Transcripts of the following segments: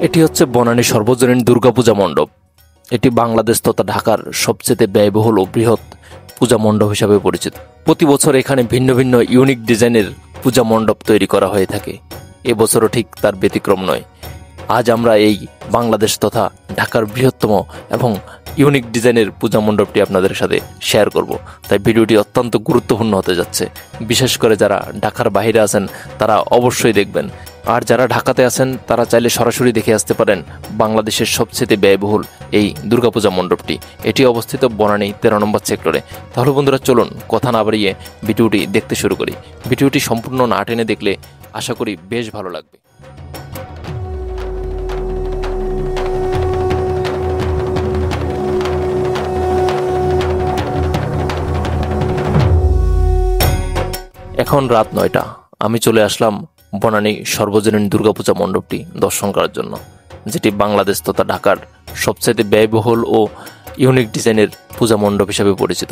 এটি হচ্ছে বনানী সর্বজনীন দুর্গাপূজা মণ্ডপ। এটি বাংলাদেশ তথা ঢাকার সবচেয়ে ব্যয়বহুল ও বৃহৎ পূজা মণ্ডপ হিসাবে পরিচিত। প্রতি বছর এখানে ভিন্ন ভিন্ন ইউনিক ডিজাইনের পূজা মণ্ডপ তৈরি করা হয়ে থাকে। এবছরও ঠিক তার ব্যতিক্রম নয়। আজ আমরা এই বাংলাদেশ তথা ঢাকার বৃহত্তম এবং ইউনিক ডিজাইনের পূজা মণ্ডপটি আপনাদের সাথে শেয়ার করব। তাই ভিডিওটি অত্যন্ত গুরুত্বপূর্ণ হতে যাচ্ছে। বিশেষ করে যারা ঢাকার বাইরে আছেন তারা অবশ্যই দেখবেন, আর যারা ঢাকাতে আছেন তারা চাইলে সরাসরি দেখে আসতে পারেন বাংলাদেশের সবচেয়ে ব্যয়বহুল এই দুর্গাপূজা মণ্ডপটি। এটি অবস্থিত বনানী 13 নম্বর সেক্টরে। তাহলে বন্ধুরা চলুন কথা না বাড়িয়ে ভিডিওটি দেখতে শুরু করি। ভিডিওটি সম্পূর্ণ না টেনে দেখলে আশা করি বেশ ভালো লাগবে। এখন রাত 9টা। আমি চলে আসলাম বনানী সর্বজনীন দুর্গাপূজা মণ্ডপটি দর্শন করার জন্য, যেটি বাংলাদেশ তথা ঢাকার সবচেয়ে ব্যয়বহুল ও ইউনিক ডিজাইনের পূজা মণ্ডপ হিসেবে পরিচিত।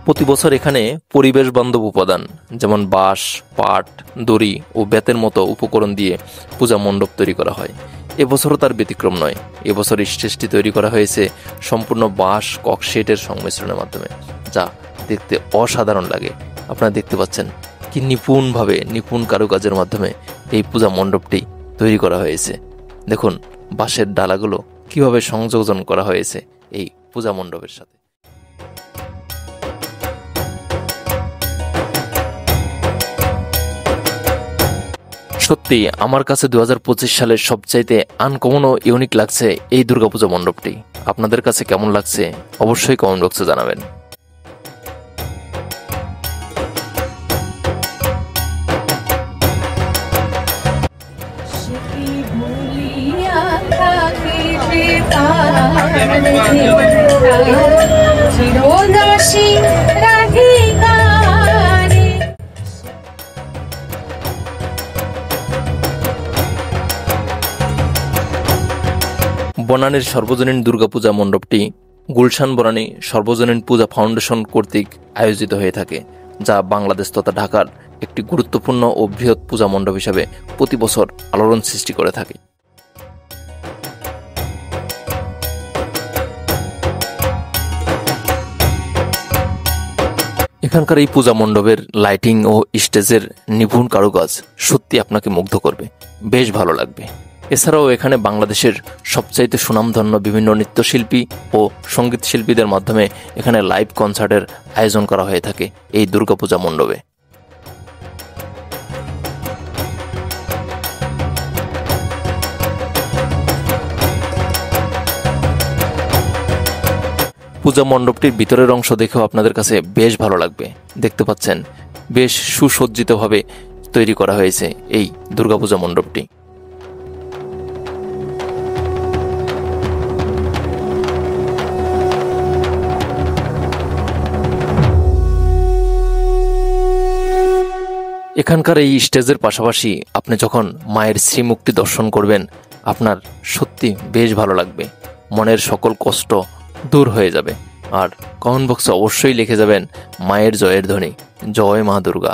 প্রতি বছর এখানে পরিবেশ বান্ধব উপাদান যেমন বাঁশ, পাট, দড়ি ও বেতের মতো উপকরণ দিয়ে পূজা মণ্ডপ তৈরি করা হয়। এবছরও তার ব্যতিক্রম নয়। এবছর স্টেজটি তৈরি করা হয়েছে সম্পূর্ণ বাঁশ ককশেটের সংমিশ্রণের মাধ্যমে, যা দেখতে অসাধারণ লাগে। আপনারা দেখতে পাচ্ছেন কি নিপুণ কারুকাজের মাধ্যমে এই পূজা মণ্ডপটি তৈরি করা হয়েছে। দেখুন বাঁশের ডালাগুলো কিভাবে সংযোজন করা হয়েছে এই পূজা মণ্ডপের সাথে। সত্যি আমার কাছে 2025 সালের সবচাইতে আনকমন ও ইউনিক লাগছে এই দুর্গাপূজা মণ্ডপটি। আপনাদের কাছে কেমন লাগছে অবশ্যই কমেন্ট বক্সে জানাবেন। বনানীর সর্বজনীন দুর্গাপূজা মণ্ডপটি গুলশান বনানী সর্বজনীন পূজা ফাউন্ডেশন কর্তৃক আয়োজিত হয়ে থাকে, যা বাংলাদেশ তথা ঢাকার একটি গুরুত্বপূর্ণ ও বৃহৎ পূজা মণ্ডপ হিসাবে প্রতি বছর আলোড়ন সৃষ্টি করে থাকে। এখানকার এই পূজা মণ্ডপের লাইটিং ও স্টেজের নিপুণ কারুকাজ সত্যি আপনাকে মুগ্ধ করবে, বেশ ভালো লাগবে। এছাড়াও এখানে বাংলাদেশের সবচাইতে সুনামধন্য বিভিন্ন নৃত্যশিল্পী ও সঙ্গীত শিল্পীদের মাধ্যমে এখানে লাইভ কনসার্টের আয়োজন করা হয়ে থাকে এই দুর্গাপূজা মণ্ডপে। পূজা মণ্ডপটির ভিতরের অংশ দেখেও আপনাদের কাছে বেশ ভালো লাগবে। দেখতে পাচ্ছেন বেশ সুসজ্জিতভাবে তৈরি করা হয়েছে এই দুর্গাপূজা মণ্ডপটি। এখানকার এই স্টেজের পাশাপাশি আপনি যখন মায়ের শ্রীমুখটি দর্শন করবেন আপনার সত্যি বেশ ভালো লাগবে, মনের সকল কষ্ট দূর হয়ে যাবে। আর কমেন্ট বক্সে অবশ্যই লিখে যাবেন মায়ের জয়ের ধ্বনি, জয় মা দুর্গা।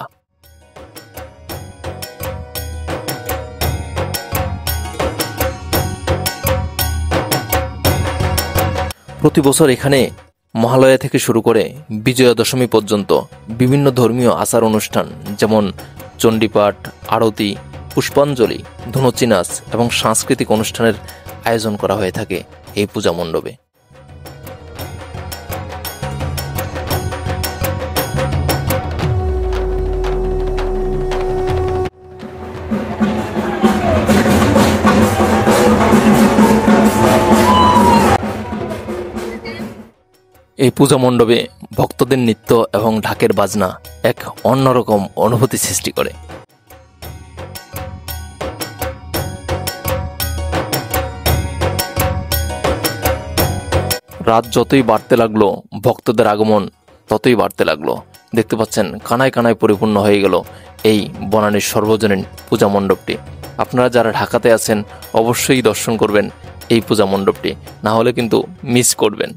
প্রতি বছর এখানে মহালয়া থেকে শুরু করে বিজয়া দশমী পর্যন্ত বিভিন্ন ধর্মীয় আচার অনুষ্ঠান যেমন চণ্ডীপাঠ, আরতি, পুষ্পাঞ্জলি, ধুনুচি নাচ এবং সাংস্কৃতিক অনুষ্ঠানের আয়োজন করা হয়ে থাকে এই পূজা মণ্ডপে। এই পূজা মণ্ডপে ভক্তদের নৃত্য এবং ঢাকের বাজনা এক অন্যরকম অনুভূতি সৃষ্টি করে। রাত যতই বাড়তে লাগলো ভক্তদের আগমন ততই বাড়তে লাগলো। দেখতে পাচ্ছেন কানায় কানায় পরিপূর্ণ হয়ে গেল এই বনানীর সর্বজনীন পূজা মণ্ডপটি। আপনারা যারা ঢাকাতে আছেন অবশ্যই দর্শন করবেন এই পূজা মণ্ডপটি, না হলে কিন্তু মিস করবেন।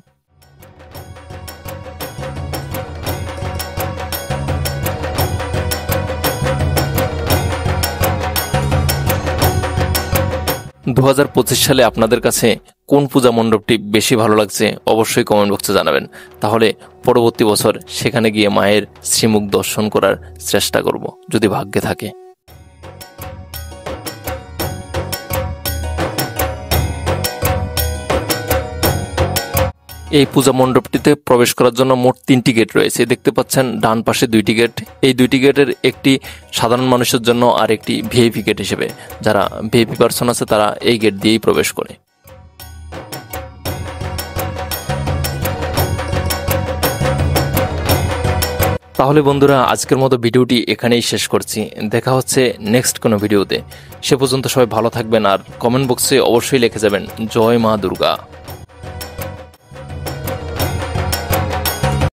2025 সালে আপনাদের কাছে কোন পূজা মণ্ডপটি বেশি ভালো লাগছে অবশ্যই কমেন্ট বক্সে জানাবেন। তাহলে পরবর্তী বছর সেখানে গিয়ে মায়ের শ্রীমুখ দর্শন করার চেষ্টা করব, যদি ভাগ্যে থাকে। এই পূজা মণ্ডপটিতে প্রবেশ করার জন্য মোট 3টি গেট রয়েছে। দেখতে পাচ্ছেন ডান পাশে 2টি গেট। এই 2টি গেটের একটি সাধারণ মানুষের জন্য আর একটি ভিআইপি গেট হিসেবে। যারা ভিআইপি পার্সন আছে তারা এই গেট দিয়েই প্রবেশ করে। তাহলে বন্ধুরা, আজকের মতো ভিডিওটি এখানেই শেষ করছি। দেখা হচ্ছে নেক্সট কোনো ভিডিওতে। সে পর্যন্ত সবাই ভালো থাকবেন আর কমেন্ট বক্সে অবশ্যই লিখে যাবেন জয় মা দুর্গা।